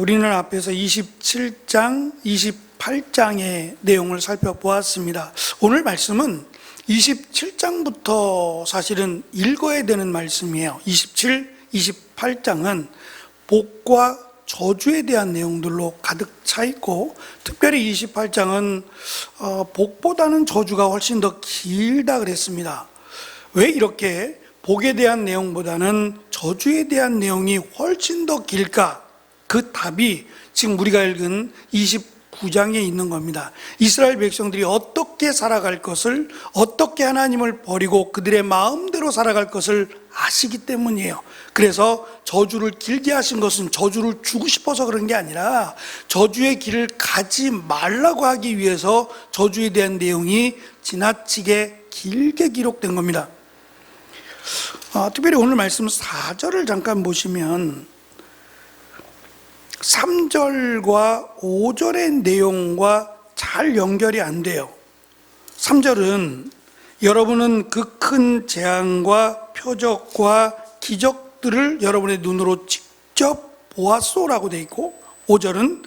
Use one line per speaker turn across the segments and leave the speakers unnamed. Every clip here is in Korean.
우리는 앞에서 27장, 28장의 내용을 살펴보았습니다. 오늘 말씀은 27장부터 사실은 읽어야 되는 말씀이에요. 27, 28장은 복과 저주에 대한 내용들로 가득 차 있고, 특별히 28장은 복보다는 저주가 훨씬 더 길다 그랬습니다. 왜 이렇게 복에 대한 내용보다는 저주에 대한 내용이 훨씬 더 길까? 그 답이 지금 우리가 읽은 29장에 있는 겁니다. 이스라엘 백성들이 어떻게 살아갈 것을, 어떻게 하나님을 버리고 그들의 마음대로 살아갈 것을 아시기 때문이에요. 그래서 저주를 길게 하신 것은 저주를 주고 싶어서 그런 게 아니라 저주의 길을 가지 말라고 하기 위해서 저주에 대한 내용이 지나치게 길게 기록된 겁니다. 특별히 오늘 말씀 4절을 잠깐 보시면 3절과 5절의 내용과 잘 연결이 안 돼요. 3절은 여러분은 그 큰 재앙과 표적과 기적들을 여러분의 눈으로 직접 보았소라고 돼 있고, 5절은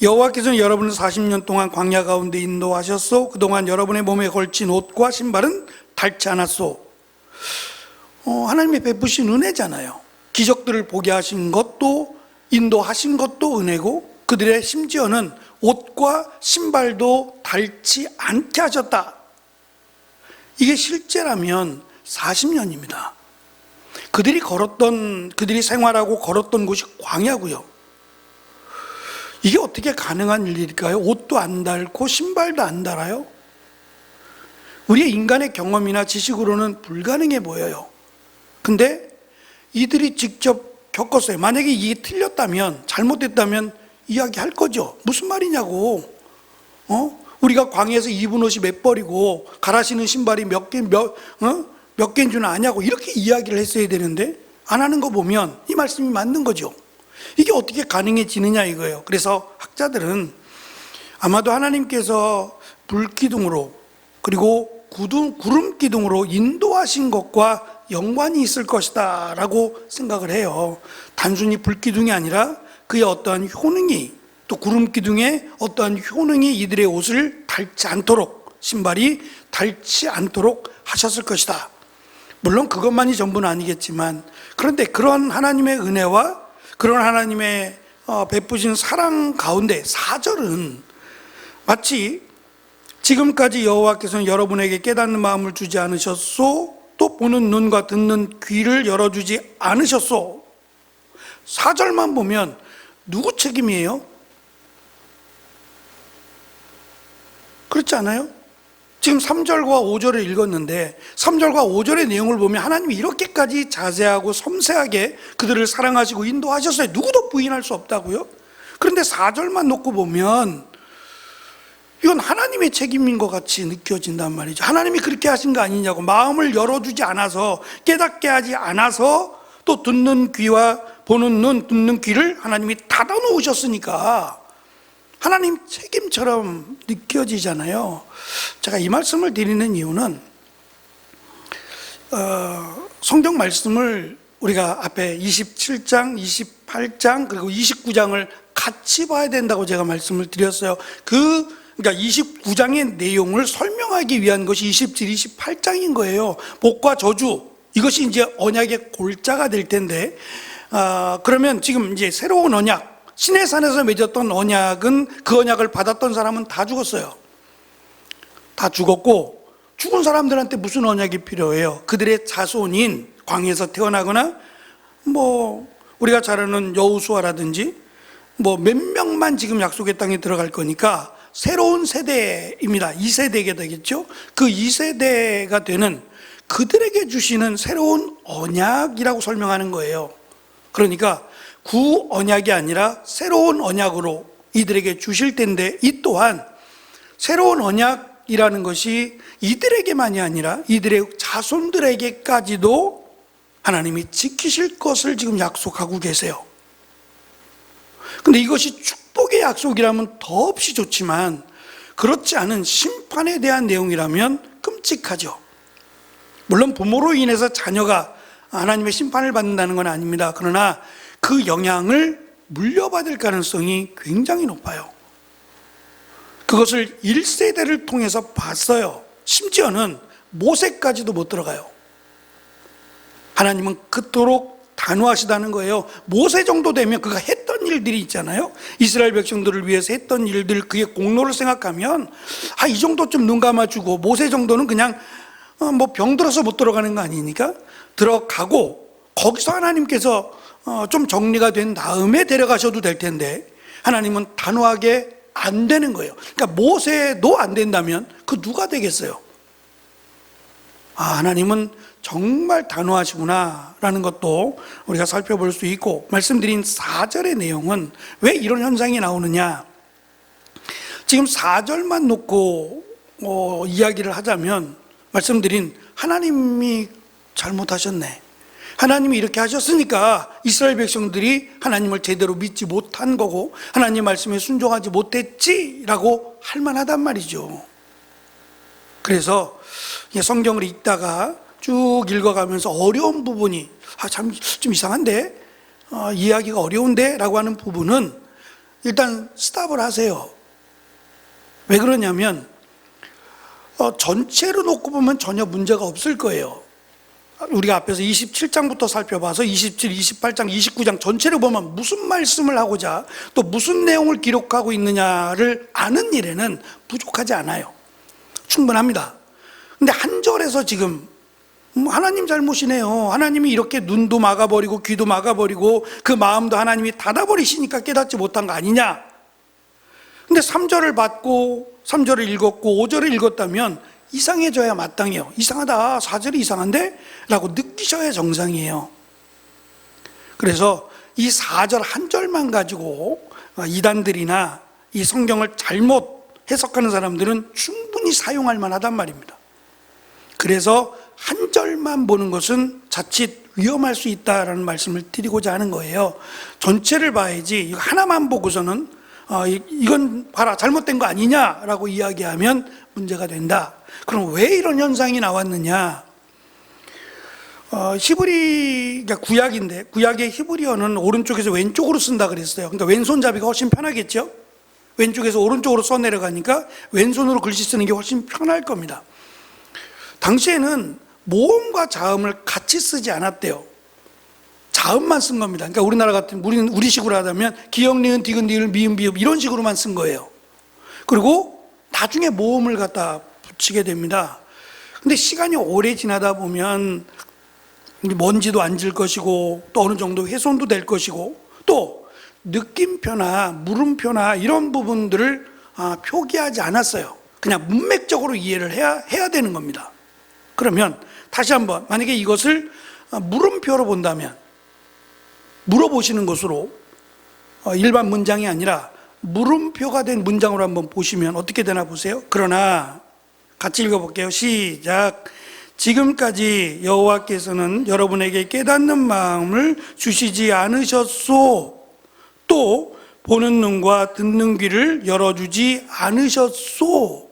여호와께서는 여러분을 40년 동안 광야 가운데 인도하셨소. 그동안 여러분의 몸에 걸친 옷과 신발은 닳지 않았소. 하나님의 베푸신 은혜잖아요. 기적들을 보게 하신 것도 인도하신 것도 은혜고, 그들의 심지어는 옷과 신발도 닳지 않게 하셨다. 이게 실제라면 40년입니다. 그들이 생활하고 걸었던 곳이 광야고요. 이게 어떻게 가능한 일일까요? 옷도 안 닳고 신발도 안 닳아요? 우리의 인간의 경험이나 지식으로는 불가능해 보여요. 근데 이들이 직접 겪었어요. 만약에 이게 틀렸다면, 잘못됐다면 이야기할 거죠. 무슨 말이냐고. 우리가 광야에서 입은 옷이 몇 벌이고 갈아 신은 신발이 몇 개인 줄 아냐고 이렇게 이야기를 했어야 되는데, 안 하는 거 보면 이 말씀이 맞는 거죠. 이게 어떻게 가능해지느냐 이거예요. 그래서 학자들은 아마도 하나님께서 불기둥으로 그리고 구름 기둥으로 인도하신 것과 연관이 있을 것이다 라고 생각을 해요. 단순히 불기둥이 아니라 그의 어떠한 효능이, 또 구름 기둥의 어떠한 효능이 이들의 옷을 닳지 않도록, 신발이 닳지 않도록 하셨을 것이다. 물론 그것만이 전부는 아니겠지만, 그런데 그런 하나님의 은혜와 그런 하나님의 베푸신 사랑 가운데 4절은 마치 지금까지 여호와께서는 여러분에게 깨닫는 마음을 주지 않으셨소, 또 보는 눈과 듣는 귀를 열어주지 않으셨소. 4절만 보면 누구 책임이에요? 그렇지 않아요? 지금 3절과 5절을 읽었는데 3절과 5절의 내용을 보면 하나님이 이렇게까지 자세하고 섬세하게 그들을 사랑하시고 인도하셨어요. 누구도 부인할 수 없다고요? 그런데 4절만 놓고 보면 이건 하나님의 책임인 것 같이 느껴진단 말이죠. 하나님이 그렇게 하신 거 아니냐고. 마음을 열어주지 않아서, 깨닫게 하지 않아서, 또 듣는 귀와 보는 눈, 듣는 귀를 하나님이 닫아놓으셨으니까 하나님 책임처럼 느껴지잖아요. 제가 이 말씀을 드리는 이유는 성경 말씀을 우리가 앞에 27장, 28장 그리고 29장을 같이 봐야 된다고 제가 말씀을 드렸어요. 그러니까 29장의 내용을 설명하기 위한 것이 27, 28장인 거예요. 복과 저주, 이것이 이제 언약의 골자가 될 텐데, 그러면 지금 이제 새로운 언약, 시내산에서 맺었던 언약은, 그 언약을 받았던 사람은 다 죽었어요. 다 죽었고, 죽은 사람들한테 무슨 언약이 필요해요? 그들의 자손인 광야에서 태어나거나 우리가 잘 아는 여호수아라든지 몇 명만 지금 약속의 땅에 들어갈 거니까 새로운 세대입니다. 2세대가 되겠죠. 그 2세대가 되는 그들에게 주시는 새로운 언약이라고 설명하는 거예요. 그러니까 구언약이 아니라 새로운 언약으로 이들에게 주실 텐데, 이 또한 새로운 언약이라는 것이 이들에게만이 아니라 이들의 자손들에게까지도 하나님이 지키실 것을 지금 약속하고 계세요. 근데 이것이 축복의 약속이라면 더없이 좋지만, 그렇지 않은 심판에 대한 내용이라면 끔찍하죠. 물론 부모로 인해서 자녀가 하나님의 심판을 받는다는 건 아닙니다. 그러나 그 영향을 물려받을 가능성이 굉장히 높아요. 그것을 1세대를 통해서 봤어요. 심지어는 모세까지도 못 들어가요. 하나님은 그토록 단호하시다는 거예요. 모세 정도 되면 그가 했던 일들이 있잖아요. 이스라엘 백성들을 위해서 했던 일들, 그의 공로를 생각하면 이 정도쯤 눈 감아주고, 모세 정도는 그냥 뭐 병들어서 못 들어가는 거 아니니까 들어가고, 거기서 하나님께서 좀 정리가 된 다음에 데려가셔도 될 텐데 하나님은 단호하게 안 되는 거예요. 그러니까 모세도 안 된다면 그 누가 되겠어요? 하나님은 정말 단호하시구나 라는 것도 우리가 살펴볼 수 있고, 말씀드린 4절의 내용은 왜 이런 현상이 나오느냐, 지금 4절만 놓고 이야기를 하자면, 말씀드린 하나님이 잘못하셨네, 하나님이 이렇게 하셨으니까 이스라엘 백성들이 하나님을 제대로 믿지 못한 거고 하나님 말씀에 순종하지 못했지라고 할 만하단 말이죠. 그래서 성경을 읽다가 쭉 읽어가면서 어려운 부분이 참 좀 이상한데, 이해하기가 어려운데 라고 하는 부분은 일단 스탑을 하세요. 왜 그러냐면 전체로 놓고 보면 전혀 문제가 없을 거예요. 우리가 앞에서 27장부터 살펴봐서 27, 28장, 29장 전체를 보면 무슨 말씀을 하고자 또 무슨 내용을 기록하고 있느냐를 아는 일에는 부족하지 않아요. 충분합니다. 근데 한 절에서 지금 하나님 잘못이네요, 하나님이 이렇게 눈도 막아버리고 귀도 막아버리고 그 마음도 하나님이 닫아버리시니까 깨닫지 못한 거 아니냐. 근데 3절을 받고 3절을 읽었고 5절을 읽었다면 이상해져야 마땅해요. 이상하다, 4절이 이상한데? 라고 느끼셔야 정상이에요. 그래서 이 4절 한 절만 가지고 이단들이나 이 성경을 잘못 해석하는 사람들은 충분히 사용할 만하단 말입니다. 그래서 한 절만 보는 것은 자칫 위험할 수 있다라는 말씀을 드리고자 하는 거예요. 전체를 봐야지 이거 하나만 보고서는 이건 봐라 잘못된 거 아니냐라고 이야기하면 문제가 된다. 그럼 왜 이런 현상이 나왔느냐? 히브리, 그러니까 구약인데 구약의 히브리어는 오른쪽에서 왼쪽으로 쓴다 그랬어요. 그러니까 왼손잡이가 훨씬 편하겠죠? 왼쪽에서 오른쪽으로 써내려가니까 왼손으로 글씨 쓰는 게 훨씬 편할 겁니다. 당시에는 모음과 자음을 같이 쓰지 않았대요. 자음만 쓴 겁니다. 그러니까 우리나라 같은, 우리식으로 하자면 기역, 니은, 디귿, 리을, 미음, 비읍 이런 식으로만 쓴 거예요. 그리고 나중에 모음을 갖다 붙이게 됩니다. 근데 시간이 오래 지나다 보면 먼지도 앉을 것이고 또 어느 정도 훼손도 될 것이고 또 느낌표나 물음표나 이런 부분들을 표기하지 않았어요. 그냥 문맥적으로 이해를 해야 되는 겁니다. 그러면 다시 한번, 만약에 이것을 물음표로 본다면, 물어보시는 것으로 일반 문장이 아니라 물음표가 된 문장으로 한번 보시면 어떻게 되나 보세요. 그러나 같이 읽어볼게요. 시작. 지금까지 여호와께서는 여러분에게 깨닫는 마음을 주시지 않으셨소. 또 보는 눈과 듣는 귀를 열어주지 않으셨소.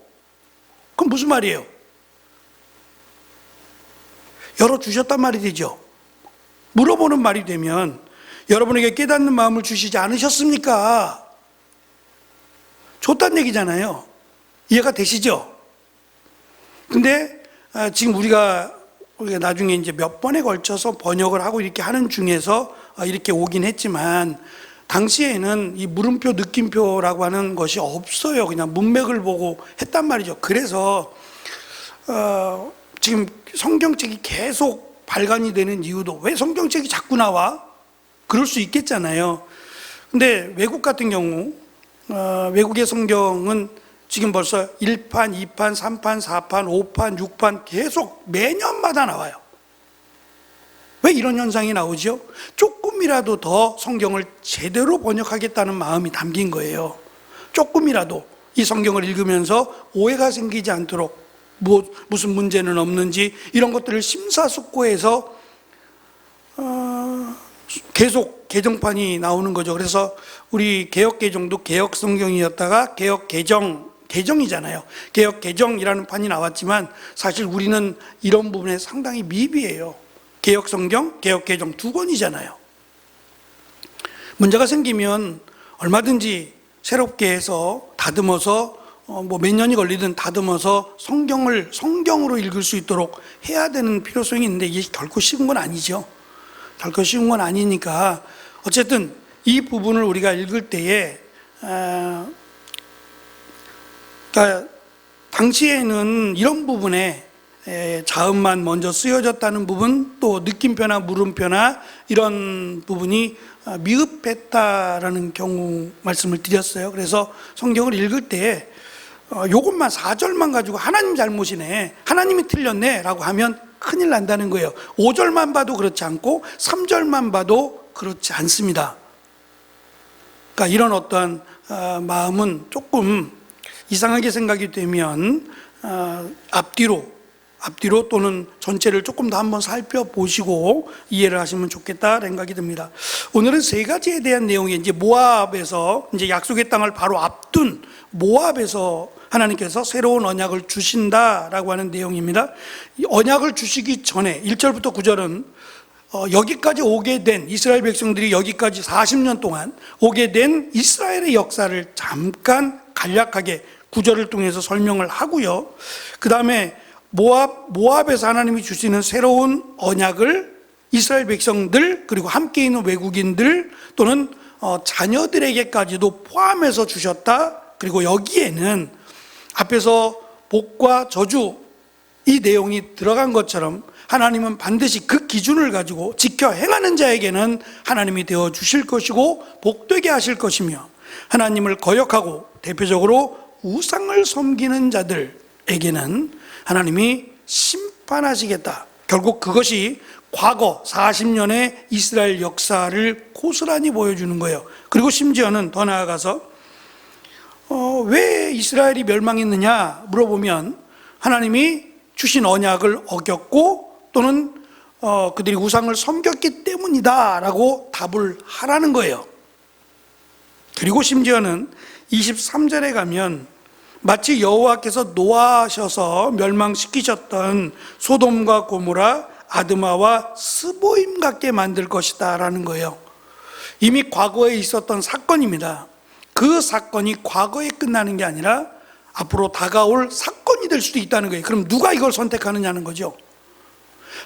그럼 무슨 말이에요? 열어주셨단 말이 되죠. 물어보는 말이 되면 여러분에게 깨닫는 마음을 주시지 않으셨습니까? 줬단 얘기잖아요. 이해가 되시죠? 근데 지금 우리가 나중에 이제 몇 번에 걸쳐서 번역을 하고 이렇게 하는 중에서 이렇게 오긴 했지만 당시에는 이 물음표, 느낌표라고 하는 것이 없어요. 그냥 문맥을 보고 했단 말이죠. 그래서 지금 성경책이 계속 발간이 되는 이유도, 왜 성경책이 자꾸 나와? 그럴 수 있겠잖아요. 근데 외국 같은 경우 외국의 성경은 지금 벌써 1판, 2판, 3판, 4판, 5판, 6판 계속 매년마다 나와요. 왜 이런 현상이 나오죠? 조금이라도 더 성경을 제대로 번역하겠다는 마음이 담긴 거예요. 조금이라도 이 성경을 읽으면서 오해가 생기지 않도록 무슨 문제는 없는지 이런 것들을 심사숙고해서 계속 개정판이 나오는 거죠. 그래서 우리 개역개정도 개역성경이었다가 개역개정이잖아요. 개역개정이라는 판이 나왔지만 사실 우리는 이런 부분에 상당히 미비해요. 개역성경, 개역개정 두 권이잖아요. 문제가 생기면 얼마든지 새롭게 해서 다듬어서 뭐 몇 년이 걸리든 다듬어서 성경으로 읽을 수 있도록 해야 되는 필요성이 있는데 이게 결코 쉬운 건 아니죠. 결코 쉬운 건 아니니까 어쨌든 이 부분을 우리가 읽을 때에 그러니까 당시에는 이런 부분에 자음만 먼저 쓰여졌다는 부분, 또 느낌표나 물음표나 이런 부분이 미흡했다라는 경우 말씀을 드렸어요. 그래서 성경을 읽을 때 요것만 4절만 가지고 하나님 잘못이네, 하나님이 틀렸네 라고 하면 큰일 난다는 거예요. 5절만 봐도 그렇지 않고 3절만 봐도 그렇지 않습니다. 그러니까 이런 어떠한 마음은 조금 이상하게 생각이 되면 앞뒤로 또는 전체를 조금 더 한번 살펴보시고 이해를 하시면 좋겠다 생각이 듭니다. 오늘은 세 가지에 대한 내용이 이제 모압에서 이제 약속의 땅을 바로 앞둔 모압에서 하나님께서 새로운 언약을 주신다라고 하는 내용입니다. 이 언약을 주시기 전에 1절부터 9절은 여기까지 오게 된 이스라엘 백성들이 여기까지 40년 동안 오게 된 이스라엘의 역사를 잠깐 간략하게 9절을 통해서 설명을 하고요. 그 다음에 모압에서 하나님이 주시는 새로운 언약을 이스라엘 백성들 그리고 함께 있는 외국인들 또는 자녀들에게까지도 포함해서 주셨다. 그리고 여기에는 앞에서 복과 저주 이 내용이 들어간 것처럼 하나님은 반드시 그 기준을 가지고 지켜 행하는 자에게는 하나님이 되어 주실 것이고 복되게 하실 것이며, 하나님을 거역하고 대표적으로 우상을 섬기는 자들에게는 하나님이 심판하시겠다. 결국 그것이 과거 40년의 이스라엘 역사를 고스란히 보여주는 거예요. 그리고 심지어는 더 나아가서 왜 이스라엘이 멸망했느냐 물어보면 하나님이 주신 언약을 어겼고 또는 그들이 우상을 섬겼기 때문이다 라고 답을 하라는 거예요. 그리고 심지어는 23절에 가면 마치 여호와께서 노하셔서 멸망시키셨던 소돔과 고모라, 아드마와 스보임 같게 만들 것이다 라는 거예요. 이미 과거에 있었던 사건입니다. 그 사건이 과거에 끝나는 게 아니라 앞으로 다가올 사건이 될 수도 있다는 거예요. 그럼 누가 이걸 선택하느냐는 거죠.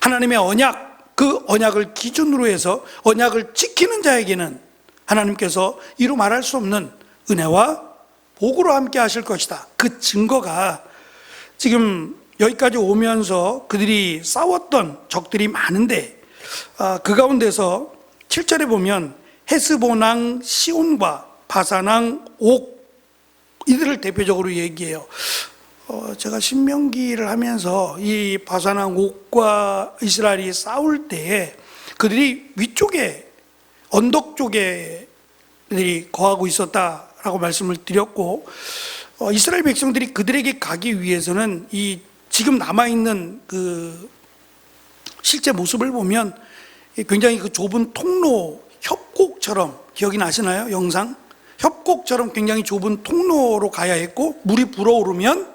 하나님의 언약, 그 언약을 기준으로 해서 언약을 지키는 자에게는 하나님께서 이루 말할 수 없는 은혜와 복으로 함께 하실 것이다. 그 증거가 지금 여기까지 오면서 그들이 싸웠던 적들이 많은데 그 가운데서 7절에 보면 헤스본왕 시온과 바산왕 옥 이들을 대표적으로 얘기해요. 제가 신명기를 하면서 이 바산왕 옥과 이스라엘이 싸울 때에 그들이 위쪽에 언덕 쪽에 그들이 거하고 있었다라고 말씀을 드렸고, 이스라엘 백성들이 그들에게 가기 위해서는 이 지금 남아있는 그 실제 모습을 보면 굉장히 그 좁은 통로, 협곡처럼 기억이 나시나요? 영상? 협곡처럼 굉장히 좁은 통로로 가야 했고, 물이 불어오르면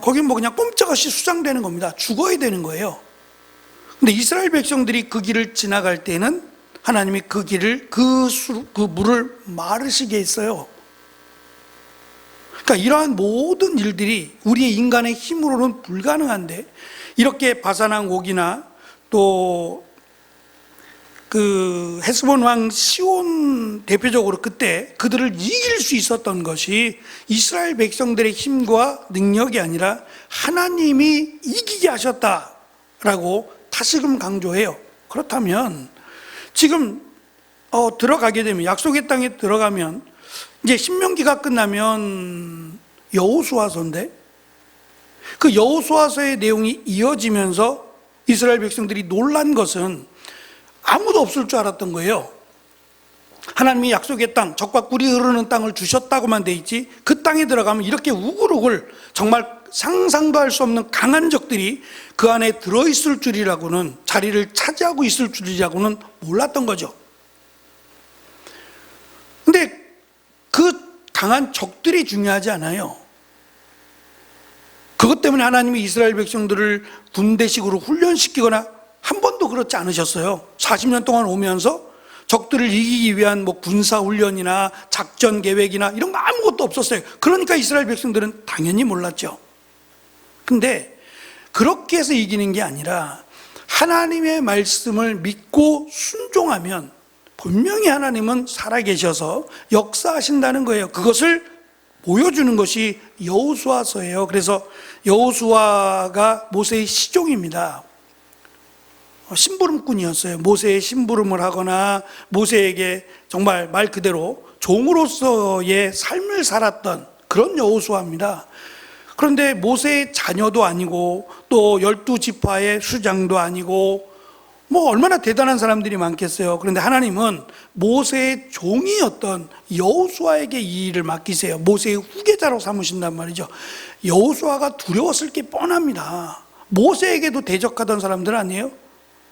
거긴 뭐 그냥 꼼짝없이 수장되는 겁니다. 죽어야 되는 거예요. 근데 이스라엘 백성들이 그 길을 지나갈 때는 하나님이 그 길을 그 물을 마르시게 했어요. 그러니까 이러한 모든 일들이 우리의 인간의 힘으로는 불가능한데, 이렇게 바산왕 옥이나 또 그 헤스본 왕 시온 대표적으로 그때 그들을 이길 수 있었던 것이 이스라엘 백성들의 힘과 능력이 아니라 하나님이 이기게 하셨다라고 다시금 강조해요. 그렇다면 지금 들어가게 되면, 약속의 땅에 들어가면 이제 신명기가 끝나면 여호수아서인데, 그 여호수아서의 내용이 이어지면서 이스라엘 백성들이 놀란 것은 아무도 없을 줄 알았던 거예요. 하나님이 약속의 땅, 적과 꿀이 흐르는 땅을 주셨다고만 돼 있지, 그 땅에 들어가면 이렇게 우글우글 정말 상상도 할 수 없는 강한 적들이 그 안에 들어있을 줄이라고는, 자리를 차지하고 있을 줄이라고는 몰랐던 거죠. 근데 그 강한 적들이 중요하지 않아요. 그것 때문에 하나님이 이스라엘 백성들을 군대식으로 훈련시키거나 한 번도 그렇지 않으셨어요. 40년 동안 오면서 적들을 이기기 위한 뭐 군사 훈련이나 작전 계획이나 이런 거 아무것도 없었어요. 그러니까 이스라엘 백성들은 당연히 몰랐죠. 근데 그렇게 해서 이기는 게 아니라 하나님의 말씀을 믿고 순종하면 분명히 하나님은 살아계셔서 역사하신다는 거예요. 그것을 보여주는 것이 여호수아서예요. 그래서 여호수아가 모세의 시종입니다. 심부름꾼이었어요. 모세의 심부름을 하거나 모세에게 정말 말 그대로 종으로서의 삶을 살았던 그런 여호수아입니다. 그런데 모세의 자녀도 아니고 또 12지파의 수장도 아니고 뭐 얼마나 대단한 사람들이 많겠어요. 그런데 하나님은 모세의 종이었던 여호수아에게 이 일을 맡기세요. 모세의 후계자로 삼으신단 말이죠. 여호수아가 두려웠을 게 뻔합니다. 모세에게도 대적하던 사람들 아니에요?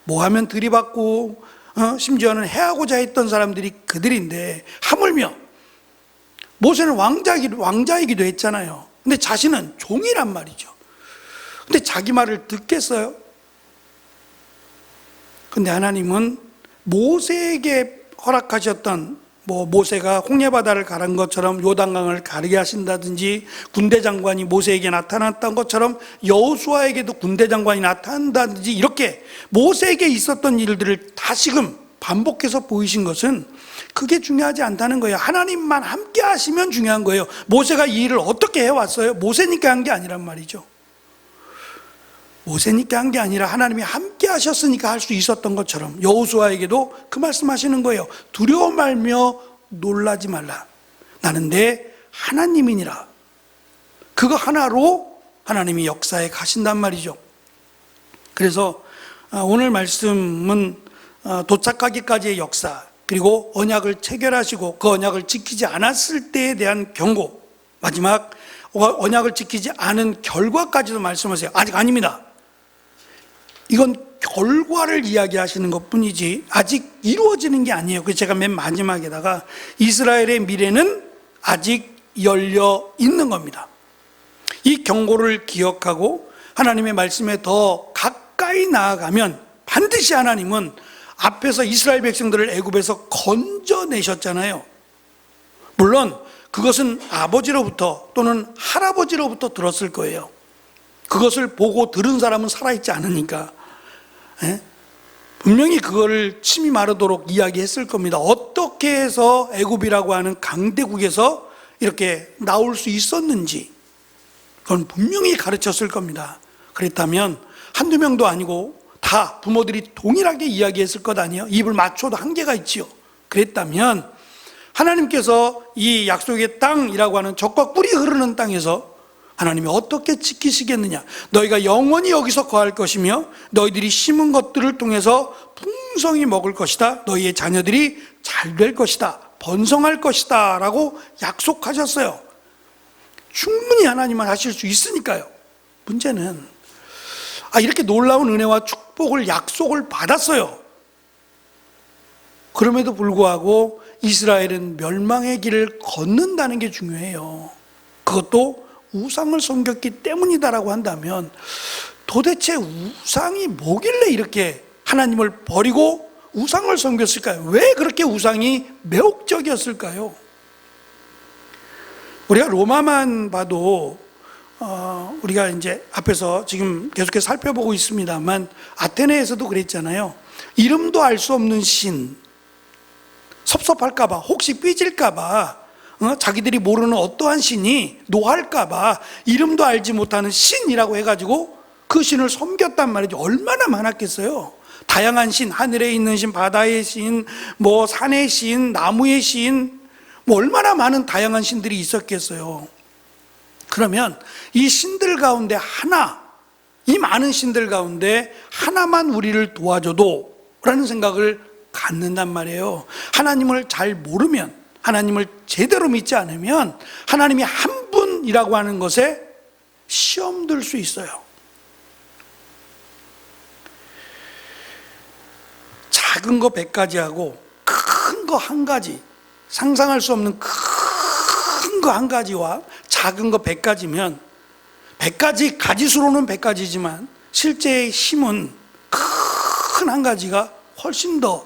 뭐 하면 들이받고 심지어는 해하고자 했던 사람들이 그들인데, 하물며 모세는 왕자이기도 했잖아요. 근데 자신은 종이란 말이죠. 근데 자기 말을 듣겠어요? 근데 하나님은 모세에게 허락하셨던, 뭐 모세가 홍해바다를 가른 것처럼 요단강을 가르게 하신다든지, 군대 장관이 모세에게 나타났던 것처럼 여호수아에게도 군대 장관이 나타난다든지, 이렇게 모세에게 있었던 일들을 다시금 반복해서 보이신 것은 그게 중요하지 않다는 거예요. 하나님만 함께 하시면 중요한 거예요. 모세가 이 일을 어떻게 해왔어요? 모세니까 한 게 아니란 말이죠. 모세니까 한 게 아니라 하나님이 함께 하셨으니까 할 수 있었던 것처럼 여호수아에게도 그 말씀하시는 거예요. 두려워 말며 놀라지 말라. 나는 내 하나님이니라. 그거 하나로 하나님이 역사에 가신단 말이죠. 그래서 오늘 말씀은 도착하기까지의 역사, 그리고 언약을 체결하시고 그 언약을 지키지 않았을 때에 대한 경고, 마지막 언약을 지키지 않은 결과까지도 말씀하세요. 아직 아닙니다. 이건 결과를 이야기하시는 것뿐이지 아직 이루어지는 게 아니에요. 그래서 제가 맨 마지막에다가 이스라엘의 미래는 아직 열려 있는 겁니다. 이 경고를 기억하고 하나님의 말씀에 더 가까이 나아가면 반드시 하나님은 앞에서 이스라엘 백성들을 애굽에서 건져내셨잖아요. 물론 그것은 아버지로부터 또는 할아버지로부터 들었을 거예요. 그것을 보고 들은 사람은 살아있지 않으니까. 분명히 그거를 침이 마르도록 이야기했을 겁니다. 어떻게 해서 애굽이라고 하는 강대국에서 이렇게 나올 수 있었는지 그건 분명히 가르쳤을 겁니다. 그랬다면 한두 명도 아니고 다 부모들이 동일하게 이야기했을 것 아니에요? 입을 맞춰도 한계가 있지요. 그랬다면 하나님께서 이 약속의 땅이라고 하는 젖과 꿀이 흐르는 땅에서 하나님이 어떻게 지키시겠느냐? 너희가 영원히 여기서 거할 것이며 너희들이 심은 것들을 통해서 풍성히 먹을 것이다. 너희의 자녀들이 잘 될 것이다. 번성할 것이다 라고 약속하셨어요. 충분히 하나님은 하실 수 있으니까요. 문제는 이렇게 놀라운 은혜와 축복을, 약속을 받았어요. 그럼에도 불구하고 이스라엘은 멸망의 길을 걷는다는 게 중요해요. 그것도 우상을 섬겼기 때문이다라고 한다면 도대체 우상이 뭐길래 이렇게 하나님을 버리고 우상을 섬겼을까요? 왜 그렇게 우상이 매혹적이었을까요? 우리가 로마만 봐도 우리가 이제 앞에서 지금 계속해서 살펴보고 있습니다만 아테네에서도 그랬잖아요. 이름도 알 수 없는 신, 섭섭할까봐, 혹시 삐질까봐, 자기들이 모르는 어떠한 신이 노할까봐 이름도 알지 못하는 신이라고 해가지고 그 신을 섬겼단 말이죠. 얼마나 많았겠어요. 다양한 신, 하늘에 있는 신, 바다의 신, 뭐 산의 신, 나무의 신, 뭐 얼마나 많은 다양한 신들이 있었겠어요. 그러면 이 신들 가운데 하나, 이 많은 신들 가운데 하나만 우리를 도와줘도 라는 생각을 갖는단 말이에요. 하나님을 잘 모르면, 하나님을 제대로 믿지 않으면 하나님이 한 분이라고 하는 것에 시험 들 수 있어요. 작은 거 100가지하고 큰 거 한 가지, 상상할 수 없는 큰 거 한 가지와 작은 거 100가지면 100가지, 가지수로는 100가지지만 실제의 힘은 큰 한 가지가 훨씬 더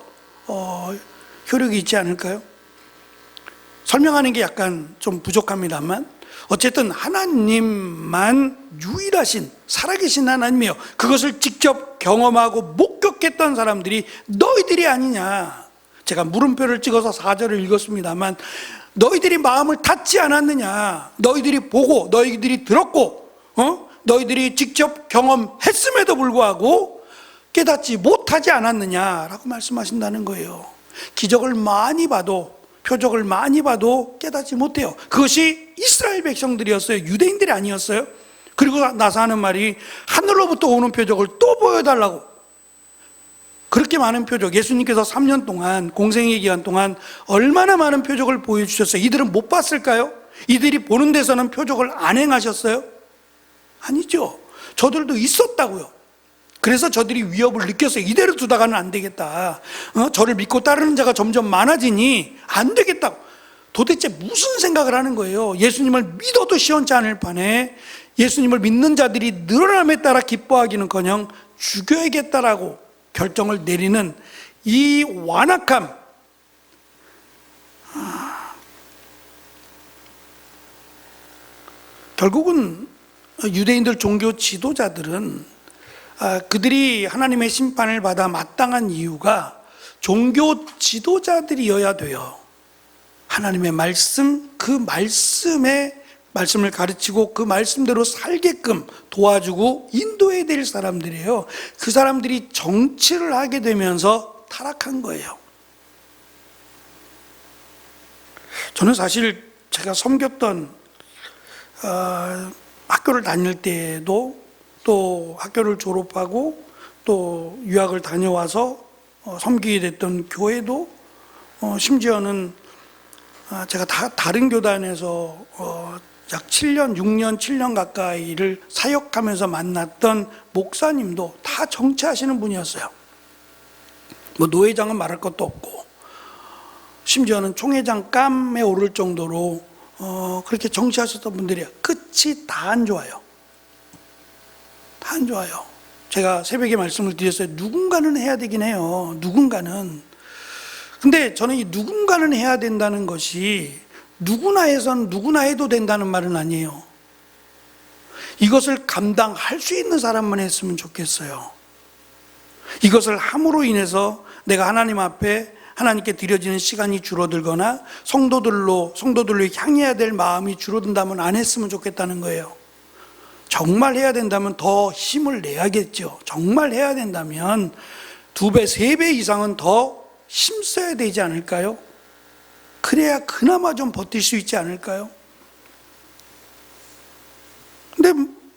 효력이 있지 않을까요? 설명하는 게 약간 좀 부족합니다만 어쨌든 하나님만 유일하신 살아계신 하나님이에요. 그것을 직접 경험하고 목격했던 사람들이 너희들이 아니냐. 제가 물음표를 찍어서 4절을 읽었습니다만 너희들이 마음을 닫지 않았느냐. 너희들이 보고 너희들이 들었고 너희들이 직접 경험했음에도 불구하고 깨닫지 못하지 않았느냐라고 말씀하신다는 거예요. 기적을 많이 봐도 표적을 많이 봐도 깨닫지 못해요. 그것이 이스라엘 백성들이었어요. 유대인들이 아니었어요. 그리고 나서 하는 말이 하늘로부터 오는 표적을 또 보여달라고. 그렇게 많은 표적, 예수님께서 3년 동안 공생의 기간 동안 얼마나 많은 표적을 보여주셨어요. 이들은 못 봤을까요? 이들이 보는 데서는 표적을 안 행하셨어요? 아니죠. 저들도 있었다고요. 그래서 저들이 위협을 느꼈어요. 이대로 두다가는 안 되겠다. 저를 믿고 따르는 자가 점점 많아지니 안 되겠다. 도대체 무슨 생각을 하는 거예요? 예수님을 믿어도 시원치 않을 판에 예수님을 믿는 자들이 늘어남에 따라 기뻐하기는커녕 죽여야겠다라고 결정을 내리는 이 완악함. 결국은 유대인들 종교 지도자들은 그들이 하나님의 심판을 받아 마땅한 이유가 종교 지도자들이어야 돼요. 하나님의 말씀, 그 말씀을 가르치고 그 말씀대로 살게끔 도와주고 인도해야 될 사람들이에요. 그 사람들이 정치를 하게 되면서 타락한 거예요. 저는 사실 제가 섬겼던 학교를 다닐 때도 또 학교를 졸업하고 또 유학을 다녀와서 섬기게 됐던 교회도 심지어는 제가 다른 교단에서 약 7년, 6년, 7년 가까이를 사역하면서 만났던 목사님도 다 정치하시는 분이었어요. 뭐 노회장은 말할 것도 없고 심지어는 총회장 깜에 오를 정도로 그렇게 정치하셨던 분들이에요. 끝이 다 안 좋아요. 다 안 좋아요. 제가 새벽에 말씀을 드렸어요. 누군가는 해야 되긴 해요. 누군가는. 근데 저는 이 누군가는 해야 된다는 것이 누구나 해선 누구나 해도 된다는 말은 아니에요. 이것을 감당할 수 있는 사람만 했으면 좋겠어요. 이것을 함으로 인해서 내가 하나님 앞에 하나님께 드려지는 시간이 줄어들거나 성도들로 향해야 될 마음이 줄어든다면 안 했으면 좋겠다는 거예요. 정말 해야 된다면 더 힘을 내야겠죠. 정말 해야 된다면 2배, 3배 이상은 더 힘써야 되지 않을까요? 그래야 그나마 좀 버틸 수 있지 않을까요? 근데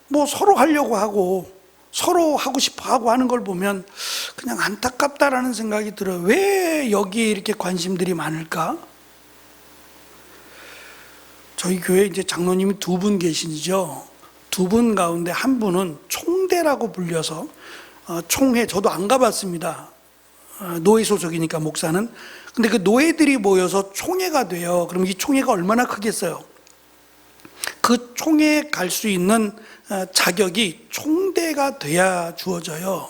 뭐 서로 하려고 하고 서로 하고 싶어 하고 하는 걸 보면 그냥 안타깝다라는 생각이 들어요. 왜 여기에 이렇게 관심들이 많을까? 저희 교회에 이제 장로님이 2분 계시죠. 2분 가운데 한 분은 총대라고 불려서 총회, 저도 안 가봤습니다. 노예 소속이니까 목사는. 근데 그 노예들이 모여서 총회가 돼요. 그럼 이 총회가 얼마나 크겠어요? 그 총회에 갈 수 있는 자격이 총대가 돼야 주어져요.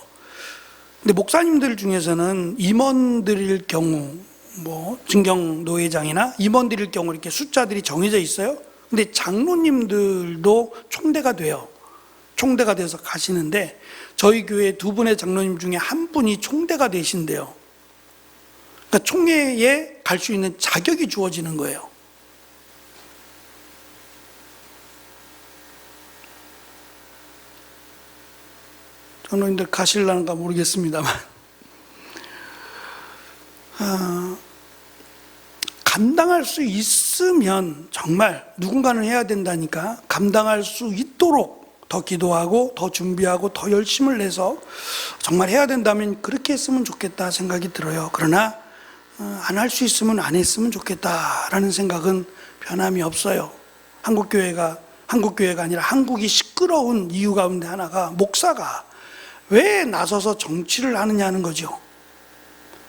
근데 목사님들 중에서는 임원들일 경우, 뭐 증경 노회장이나 임원들일 경우 이렇게 숫자들이 정해져 있어요. 근데 장로님들도 총대가 돼요. 총대가 돼서 가시는데 저희 교회 2분의 장로님 중에 한 분이 총대가 되신대요. 그러니까 총회에 갈 수 있는 자격이 주어지는 거예요. 장로님들 가실라는가 모르겠습니다만 감당할 수 있으면 정말 누군가는 해야 된다니까 감당할 수 있도록 더 기도하고 더 준비하고 더 열심을 내서 정말 해야 된다면 그렇게 했으면 좋겠다 생각이 들어요. 그러나 안 할 수 있으면 안 했으면 좋겠다라는 생각은 변함이 없어요. 한국교회가 아니라 한국이 시끄러운 이유 가운데 하나가 목사가 왜 나서서 정치를 하느냐는 거죠.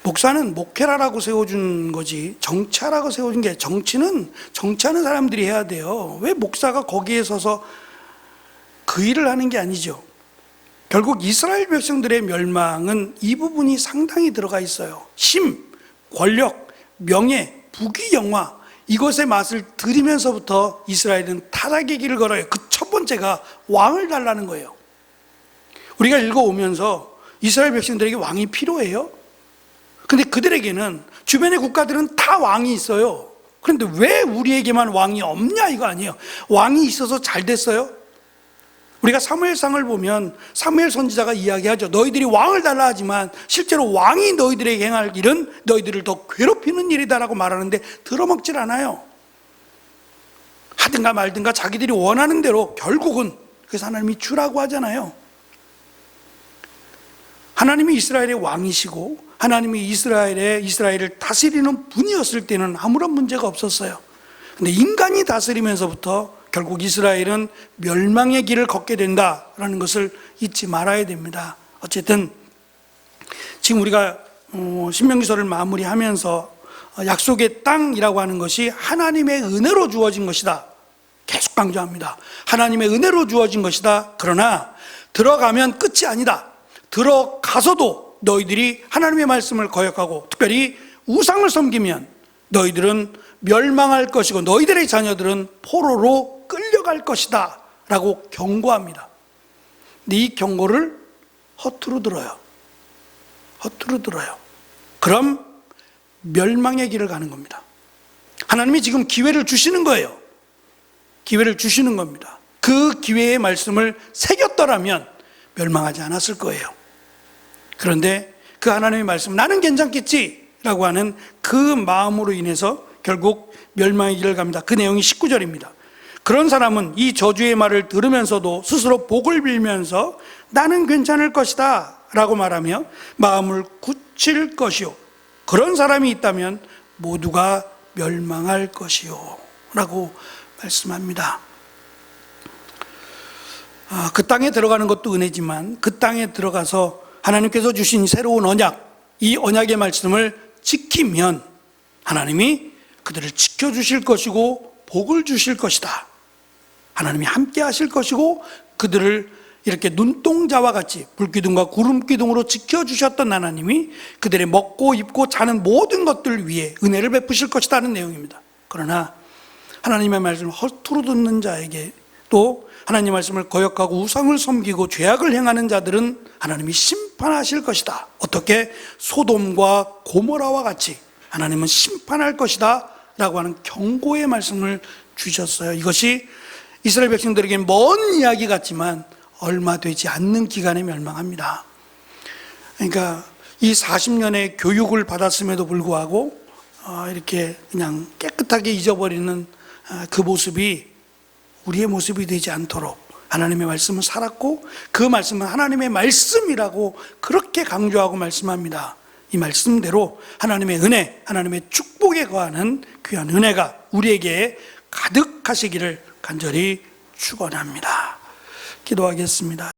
목사는 목회라라고 세워준 거지 정치하라고 세워준 게 정치는 정치하는 사람들이 해야 돼요. 왜 목사가 거기에 서서 그 일을 하는 게 아니죠. 결국 이스라엘 백성들의 멸망은 이 부분이 상당히 들어가 있어요. 힘, 권력, 명예, 부귀영화 이것의 맛을 들이면서부터 이스라엘은 타락의 길을 걸어요. 그 첫 번째가 왕을 달라는 거예요. 우리가 읽어오면서 이스라엘 백성들에게 왕이 필요해요? 근데 그들에게는 주변의 국가들은 다 왕이 있어요. 그런데 왜 우리에게만 왕이 없냐 이거 아니에요. 왕이 있어서 잘 됐어요? 우리가 사무엘상을 보면 사무엘 선지자가 이야기하죠. 너희들이 왕을 달라 하지만 실제로 왕이 너희들에게 행할 일은 너희들을 더 괴롭히는 일이다라고 말하는데 들어먹질 않아요. 하든가 말든가 자기들이 원하는 대로 결국은 그래서 하나님이 주라고 하잖아요. 하나님이 이스라엘의 왕이시고 하나님이 이스라엘을 다스리는 분이었을 때는 아무런 문제가 없었어요. 근데 인간이 다스리면서부터 결국 이스라엘은 멸망의 길을 걷게 된다라는 것을 잊지 말아야 됩니다. 어쨌든 지금 우리가 신명기서를 마무리하면서 약속의 땅이라고 하는 것이 하나님의 은혜로 주어진 것이다. 계속 강조합니다. 하나님의 은혜로 주어진 것이다. 그러나 들어가면 끝이 아니다. 들어가서도 너희들이 하나님의 말씀을 거역하고 특별히 우상을 섬기면 너희들은 멸망할 것이고 너희들의 자녀들은 포로로 끌려갈 것이다 라고 경고합니다. 근데 이 경고를 허투루 들어요. 그럼 멸망의 길을 가는 겁니다. 하나님이 지금 기회를 주시는 거예요. 기회를 주시는 겁니다. 그 기회의 말씀을 새겼더라면 멸망하지 않았을 거예요. 그런데 그 하나님의 말씀 나는 괜찮겠지 라고 하는 그 마음으로 인해서 결국 멸망의 길을 갑니다. 그 내용이 19절입니다. 그런 사람은 이 저주의 말을 들으면서도 스스로 복을 빌면서 나는 괜찮을 것이다 라고 말하며 마음을 굳힐 것이요 그런 사람이 있다면 모두가 멸망할 것이요 라고 말씀합니다. 그 땅에 들어가는 것도 은혜지만 그 땅에 들어가서 하나님께서 주신 새로운 언약, 이 언약의 말씀을 지키면 하나님이 그들을 지켜주실 것이고 복을 주실 것이다. 하나님이 함께 하실 것이고 그들을 이렇게 눈동자와 같이 불기둥과 구름기둥으로 지켜주셨던 하나님이 그들의 먹고 입고 자는 모든 것들 위에 은혜를 베푸실 것이라는 내용입니다. 그러나 하나님의 말씀을 허투루 듣는 자에게 또 하나님의 말씀을 거역하고 우상을 섬기고 죄악을 행하는 자들은 하나님이 심판하실 것이다. 어떻게? 소돔과 고모라와 같이 하나님은 심판할 것이다 라고 하는 경고의 말씀을 주셨어요. 이것이 이스라엘 백성들에게 먼 이야기 같지만 얼마 되지 않는 기간에 멸망합니다. 그러니까 이 40년의 교육을 받았음에도 불구하고 이렇게 그냥 깨끗하게 잊어버리는 그 모습이 우리의 모습이 되지 않도록 하나님의 말씀은 살았고 그 말씀은 하나님의 말씀이라고 그렇게 강조하고 말씀합니다. 이 말씀대로 하나님의 은혜, 하나님의 축복에 거하는 귀한 은혜가 우리에게 가득하시기를 간절히 축원합니다. 기도하겠습니다.